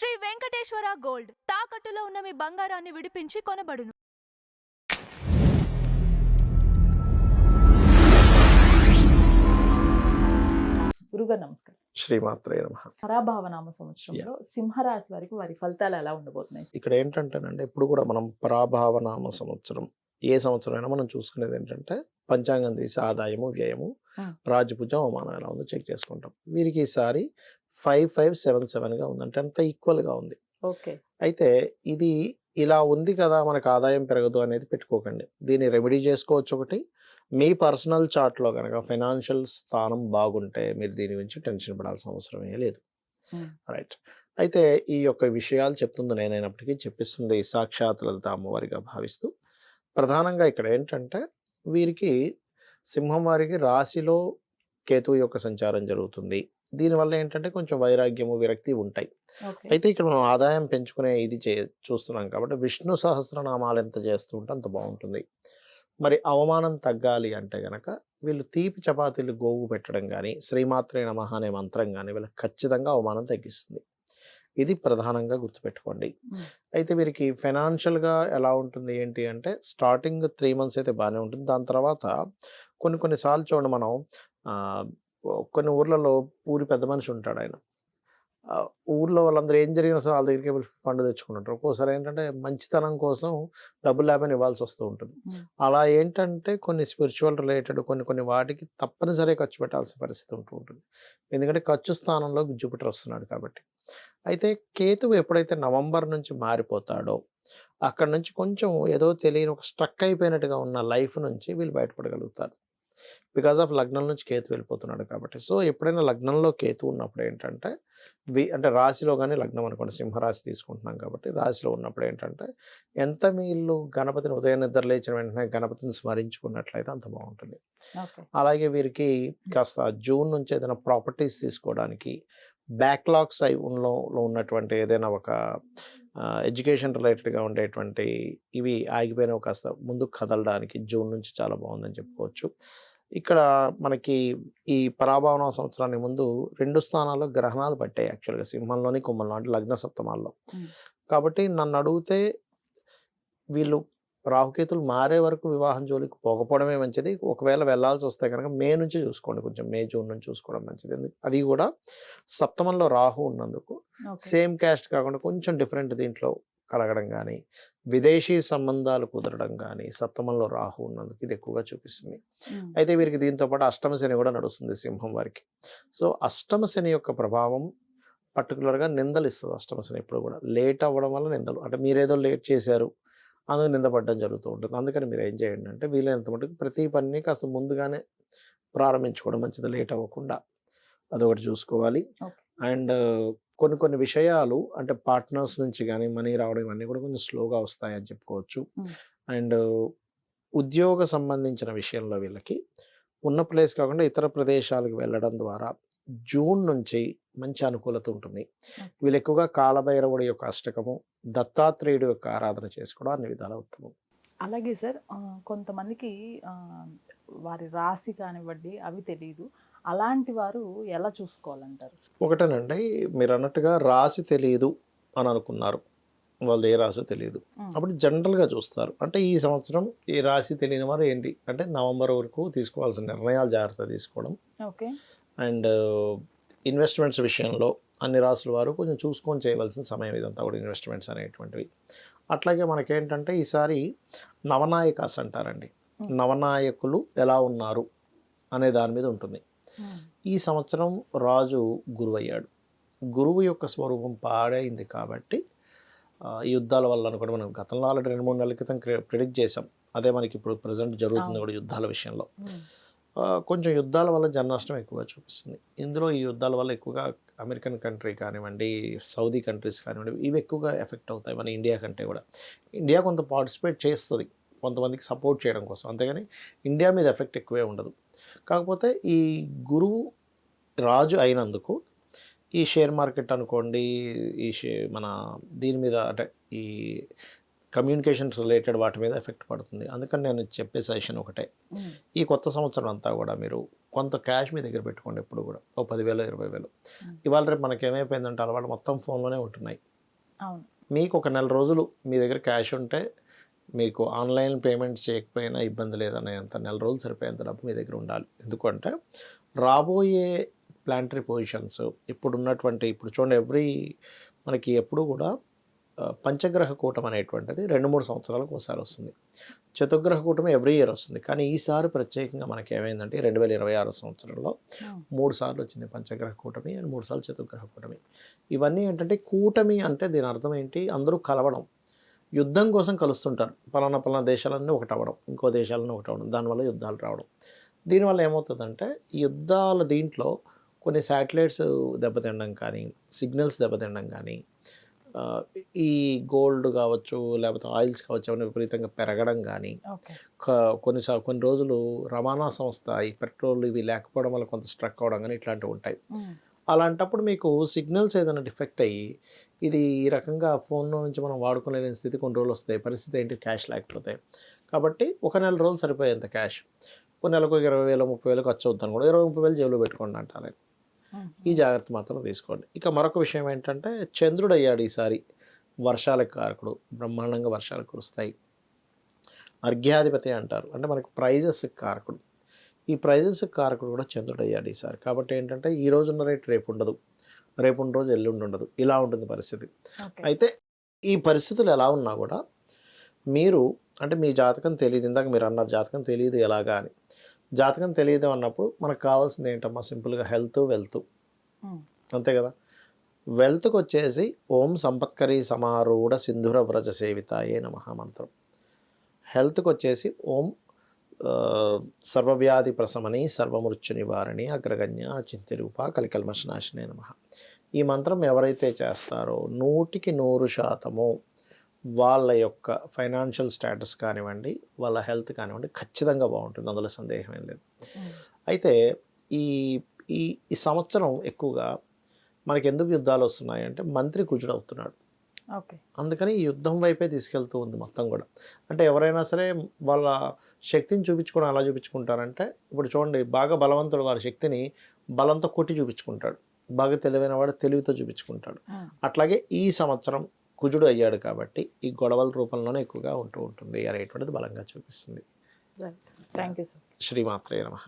Shri Venkateswara gold తాకట్టులో ఉన్న మీ బంగారాన్ని విడిపించి కొనబడును. గురుగారు నమస్కారం. శ్రీమాత్రే నమః. పరాభావనామ సంవత్సరంలో సింహరాశి వారికి వారి ఫలితాలు ఎలా ఉండబోతున్నాయి? ఇక్కడ ఏంటంటేనండి, ఎప్పుడు కూడా మనం పరాభావనామ సంవత్సరం ఏ సంవత్సరం అయినా మనం చూసుకునేది ఏంటంటే పంచాంగం తీసి ఆదాయము వ్యయము రాజపూజ అవమానం ఎలా ఉందో చెక్ చేసుకుంటాం. వీరికి ఈసారి 5577గా ఉంది, అంటే అంత ఈక్వల్గా ఉంది. ఓకే. అయితే ఇది ఇలా ఉంది కదా, మనకు ఆదాయం పెరగదు అనేది పెట్టుకోకండి. దీన్ని రెమెడీ చేసుకోవచ్చు. ఒకటి, మీ పర్సనల్ చార్ట్లో కనుక ఫైనాన్షియల్ స్థానం బాగుంటే మీరు దీని గురించి టెన్షన్ పడాల్సిన అవసరమే లేదు. రైట్. అయితే ఈ యొక్క విషయాలు చెప్తుంది నేనైనప్పటికీ చెప్పిస్తుంది సాక్షాత్ లలిత అమ్మవారిగా భావిస్తూ, ప్రధానంగా ఇక్కడ ఏంటంటే వీరికి సింహం వారికి రాశిలో కేతువు యొక్క సంచారం జరుగుతుంది. దీనివల్ల ఏంటంటే కొంచెం వైరాగ్యము విరక్తి ఉంటాయి. అయితే ఇక్కడ మనం ఆదాయం పెంచుకునే ఇది చూస్తున్నాం కాబట్టి విష్ణు సహస్రనామాలు ఎంత చేస్తూ ఉంటే అంత బాగుంటుంది. మరి అవమానం తగ్గాలి అంటే గనక వీళ్ళు తీపి చపాతీలు గోగు పెట్టడం కానీ, శ్రీమాత్రే నమః అనే మంత్రం కానీ వీళ్ళకి ఖచ్చితంగా అవమానం తగ్గిస్తుంది. ఇది ప్రధానంగా గుర్తుపెట్టుకోండి. అయితే వీరికి ఫైనాన్షియల్గా ఎలా ఉంటుంది ఏంటి అంటే, స్టార్టింగ్ 3 months అయితే బాగానే ఉంటుంది. దాని తర్వాత కొన్నిసార్లు చూడండి, మనం కొన్ని ఊర్లలో ఊరి పెద్ద మనిషి ఉంటాడు. ఆయన ఊర్లో వాళ్ళందరూ ఏం జరిగినా సరే వాళ్ళ దగ్గరికి వెళ్ళి ఫండ్ తెచ్చుకుంటుంటారు. ఒక్కోసారి ఏంటంటే మంచితనం కోసం డబ్బులు లేకపోయినా ఇవ్వాల్సి వస్తూ ఉంటుంది. అలా ఏంటంటే కొన్ని స్పిరిచువల్ రిలేటెడ్ కొన్ని వాటికి తప్పనిసరిగా ఖర్చు పెట్టాల్సిన పరిస్థితి ఉంటుంది. ఎందుకంటే ఖర్చు స్థానంలో జూపిటర్ వస్తున్నాడు కాబట్టి. అయితే కేతువు ఎప్పుడైతే నవంబర్ నుంచి మారిపోతాడో అక్కడ నుంచి కొంచెం ఏదో తెలియని ఒక స్ట్రక్ అయిపోయినట్టుగా ఉన్న లైఫ్ నుంచి వీళ్ళు బయటపడగలుగుతారు. బికాజ్ ఆఫ్ లగ్నం నుంచి కేతు వెళ్ళిపోతున్నాడు కాబట్టి. సో ఎప్పుడైనా లగ్నంలో కేతు ఉన్నప్పుడు ఏంటంటే అంటే రాశిలో కానీ లగ్నం అనుకోండి, సింహరాశి తీసుకుంటున్నాం కాబట్టి రాశిలో ఉన్నప్పుడు ఏంటంటే ఎంత వీళ్ళు గణపతిని ఉదయం నిద్ర లేచిన వెంటనే గణపతిని స్మరించుకున్నట్లయితే అంత బాగుంటుంది. అలాగే వీరికి కాస్త జూన్ నుంచి ఏదైనా ప్రాపర్టీస్ తీసుకోవడానికి, బ్యాక్లాగ్స్ లో ఉన్నటువంటి ఏదైనా ఒక ఎడ్యుకేషన్ రిలేటెడ్గా ఉండేటువంటి ఇవి ఆగిపోయినవి కాస్త ముందుకు కదలడానికి జూన్ నుంచి చాలా బాగుందని చెప్పుకోవచ్చు. ఇక్కడ మనకి ఈ పరాభావన సంవత్సరానికి ముందు 2 స్థానాల్లో గ్రహణాలు పట్టాయి యాక్చువల్గా, సింహంలోని కుంభంలో, అంటే లగ్న సప్తమాల్లో. కాబట్టి నన్ను అడిగితే వీళ్ళు రాహుకేతులు మారే వరకు వివాహం జోలికి పోకపోవడమే మంచిది. ఒకవేళ వెళ్ళాల్సి వస్తే కనుక మే నుంచి చూసుకోండి, కొంచెం మే జూన్ నుంచి చూసుకోవడం మంచిది. అది కూడా సప్తమంలో రాహు ఉన్నందుకు సేమ్ క్యాస్ట్ కాకుండా కొంచెం డిఫరెంట్ దీంట్లో కలగడం కానీ, విదేశీ సంబంధాలు కుదరడం కానీ సప్తమంలో రాహు ఉన్నందుకు ఇది ఎక్కువగా చూపిస్తుంది. అయితే వీరికి దీంతో పాటు అష్టమ శని కూడా నడుస్తుంది సింహం వారికి. సో అష్టమ శని యొక్క ప్రభావం పర్టికులర్గా నిందలు ఇస్తుంది. అష్టమ శని ఎప్పుడు కూడా లేట్ అవ్వడం వల్ల నిందలు, అంటే మీరేదో లేట్ చేశారు అందుకు నిందపడడం జరుగుతూ ఉంటుంది. అందుకని మీరు ఏం చేయండి అంటే, వీలైనంత మటుకు ప్రతి పనిని కాస్త ముందుగానే ప్రారంభించుకోవడం మంచిది, లేట్ అవ్వకుండా. అదొకటి చూసుకోవాలి. అండ్ కొన్ని విషయాలు అంటే పార్ట్నర్స్ నుంచి కానీ మనీ రావడం ఇవన్నీ కూడా కొంచెం స్లోగా వస్తాయని చెప్పుకోవచ్చు. అండ్ ఉద్యోగ సంబంధించిన విషయంలో వీళ్ళకి ఉన్న ప్లేస్ కాకుండా ఇతర ప్రదేశాలకు వెళ్ళడం ద్వారా జూన్ నుంచి మంచి అనుకూలత ఉంటుంది. వీళ్ళు ఎక్కువగా కాలభైరవుడి యొక్క అష్టకము, దత్తాత్రేయుడు యొక్క ఆరాధన చేసుకోవడం అన్ని విధాల ఉత్తమం. అలాగే సార్, కొంతమందికి వారి రాశి కానివ్వండి అవి తెలియదు, అలాంటి వారు ఎలా చూసుకోవాలంటారు? ఒకటేనండి, మీరు అన్నట్టుగా రాశి తెలియదు అని అనుకున్నారు, వాళ్ళు ఏ రాశి తెలియదు, అప్పుడు జనరల్గా చూస్తారు. అంటే ఈ సంవత్సరం ఈ రాశి తెలియని వారు ఏంటి అంటే నవంబర్ వరకు తీసుకోవాల్సిన నిర్ణయాలు జాగ్రత్త తీసుకోవడం. అండ్ ఇన్వెస్ట్మెంట్స్ విషయంలో అన్ని రాసుల వారు కొంచెం చూసుకొని చేయవలసిన సమయం ఇదంతా కూడా, ఇన్వెస్ట్మెంట్స్ అనేటువంటివి. అట్లాగే మనకేంటంటే ఈసారి నవనాయకాస్ అంటారండి, నవనాయకులు ఎలా ఉన్నారు అనే దాని మీద ఉంటుంది. ఈ సంవత్సరం రాజు గురువు అయ్యాడు. గురువు యొక్క స్వరూపం పాడైంది కాబట్టి ఈ యుద్ధాల వల్ల అనుకోండి, మనం గతంలో ఆల్రెడీ 2-3 నెలల క్రితం ప్రిడిక్ట్ చేసాం. అదే మనకి ఇప్పుడు ప్రజెంట్ జరుగుతుంది కూడా యుద్ధాల విషయంలో. కొంచెం యుద్ధాల వల్ల జన నష్టం ఎక్కువగా చూపిస్తుంది. ఇందులో ఈ యుద్ధాల వల్ల ఎక్కువగా అమెరికన్ కంట్రీ కానివ్వండి, సౌదీ కంట్రీస్ కానివ్వండి, ఇవి ఎక్కువగా ఎఫెక్ట్ అవుతాయి మన ఇండియా కంటే కూడా. ఇండియా కొంత పార్టిసిపేట్ చేస్తుంది కొంతమందికి సపోర్ట్ చేయడం కోసం, అంతేగాని ఇండియా మీద ఎఫెక్ట్ ఎక్కువే ఉండదు. కాకపోతే ఈ గురువు రాజు అయినందుకు ఈ షేర్ మార్కెట్ అనుకోండి, మన దీని మీద అంటే ఈ కమ్యూనికేషన్స్ రిలేటెడ్ వాటి మీద ఎఫెక్ట్ పడుతుంది. అందుకని నేను చెప్పే సజెషన్ ఒకటే, ఈ కొత్త సంవత్సరం అంతా కూడా మీరు కొంత క్యాష్ మీ దగ్గర పెట్టుకోండి. ఎప్పుడు కూడా ఓ 10,000 20,000. ఇవాళ రేపు మనకి ఏమైపోయిందంటే అలవాటు మొత్తం ఫోన్లోనే ఉంటున్నాయి. అవును. మీకు ఒక నెల రోజులు మీ దగ్గర క్యాష్ ఉంటే మీకు ఆన్లైన్ పేమెంట్ చేయకపోయినా ఇబ్బంది లేదనేంత నెల రోజులు సరిపోయేంత డబ్బు మీ దగ్గర ఉండాలి. ఎందుకంటే రాబోయే ప్లానటరీ పొజిషన్స్ ఇప్పుడు చూడండి మనకి ఎప్పుడు కూడా పంచగ్రహ కూటమి అనేటువంటిది 2-3 సంవత్సరాలకు ఒకసారి వస్తుంది. చతుర్గ్రహ కూటమి ఎవ్రీ ఇయర్ వస్తుంది. కానీ ఈసారి ప్రత్యేకంగా మనకి ఏమైందంటే 2026 సంవత్సరంలో 3 సార్లు వచ్చింది పంచగ్రహ కూటమి అండ్ 3 సార్లు చతుర్గ్రహ కూటమి. ఇవన్నీ ఏంటంటే కూటమి అంటే దీని అర్థం ఏంటి, అందరూ కలవడం, యుద్ధం కోసం కలుస్తుంటారు. పలానా దేశాలన్నీ ఒకటవ్వడం, ఇంకో దేశాలన్నీ ఒకటవ్వడం, దానివల్ల యుద్ధాలు రావడం. దీనివల్ల ఏమవుతుందంటే ఈ యుద్ధాల దీంట్లో కొన్ని శాటిలైట్స్ దెబ్బతినడం కానీ, సిగ్నల్స్ దెబ్బతినడం కానీ, ఈ గోల్డ్ కావచ్చు లేకపోతే ఆయిల్స్ కావచ్చు అవన్నీ విపరీతంగా పెరగడం కానీ, కొన్ని రోజులు రవాణా సంస్థ ఈ పెట్రోల్ ఇవి లేకపోవడం వల్ల కొంత స్ట్రక్ అవ్వడం కానీ ఇట్లాంటివి ఉంటాయి. అలాంటప్పుడు మీకు సిగ్నల్స్ ఏదైనా డిఫెక్ట్ అయ్యి ఇది ఈ రకంగా ఫోన్లో నుంచి మనం వాడుకోలేని స్థితి కొన్ని రోజులు వస్తాయి. పరిస్థితి ఏంటి, క్యాష్ లేకపోతే. కాబట్టి ఒక నెల రోజులు సరిపోయేంత క్యాష్, ఒక నెలకు 20,000 30,000 ఖర్చు అవుతుంది కూడా 20,000-30,000 జేబులో పెట్టుకోండి అంటారు. ఈ జాగ్రత్త మాత్రం తీసుకోండి. ఇక మరొక విషయం ఏంటంటే చంద్రుడు అయ్యాడు ఈసారి వర్షాలకు కారకుడు, బ్రహ్మాండంగా వర్షాలు కురుస్తాయి. అర్ఘ్యాధిపతి అంటారు, అంటే మనకి ప్రైజెస్ కారకుడు. ఈ ప్రైజెస్ కారకుడు కూడా చంద్రుడు అయ్యాడు ఈసారి. కాబట్టి ఏంటంటే ఈ రోజున్న రేటు రేపు ఉండదు, రేపు ఉన్న రోజు ఎల్లుండి ఉండదు, ఇలా ఉంటుంది పరిస్థితి. అయితే ఈ పరిస్థితులు ఎలా ఉన్నా కూడా మీరు అంటే మీ జాతకం తెలియదు, ఇందాక మీరు అన్నారు జాతకం తెలియదు ఎలాగా అని. జాతకం తెలియదు అన్నప్పుడు మనకు కావాల్సింది ఏంటమ్మా, సింపుల్గా హెల్త్, వెల్త్, అంతే కదా. వెల్త్కి వచ్చేసి ఓం సంపత్కరీ సమారూఢ సింధుర వ్రజ సేవితాయే నమః మంత్రం. హెల్త్కి వచ్చేసి ఓం సర్వవ్యాధి ప్రశమని సర్వమృత్యు నివారణి అగ్రగణ్య చింతిరూప కలికల్మషనాశినే నమః. ఈ మంత్రం ఎవరైతే చేస్తారో 100% వాళ్ళ యొక్క ఫైనాన్షియల్ స్టేటస్ కానివ్వండి, వాళ్ళ హెల్త్ కానివ్వండి ఖచ్చితంగా బాగుంటుంది, అందులో సందేహం ఏం లేదు. అయితే ఈ ఈ ఈ సంవత్సరం ఎక్కువగా మనకి ఎందుకు యుద్ధాలు వస్తున్నాయి అంటే మంత్రి కుజుడు అవుతున్నాడు. అందుకని ఈ యుద్ధం వైపే తీసుకెళ్తూ ఉంది మొత్తం కూడా. అంటే ఎవరైనా సరే వాళ్ళ శక్తిని చూపించుకోవడం ఎలా చూపించుకుంటారంటే, ఇప్పుడు చూడండి బాగా బలవంతుడు వారి శక్తిని బలంతో కొట్టి చూపించుకుంటాడు, బాగా తెలివైన వాడు తెలివితో చూపించుకుంటాడు. అట్లాగే ఈ సంవత్సరం కుజుడు అయ్యాడు కాబట్టి ఈ గొడవల రూపంలోనే ఎక్కువగా ఉంటుంది అనేటువంటిది బలంగా చూపిస్తుంది. Thank you sir. శ్రీమాత్రే నమః.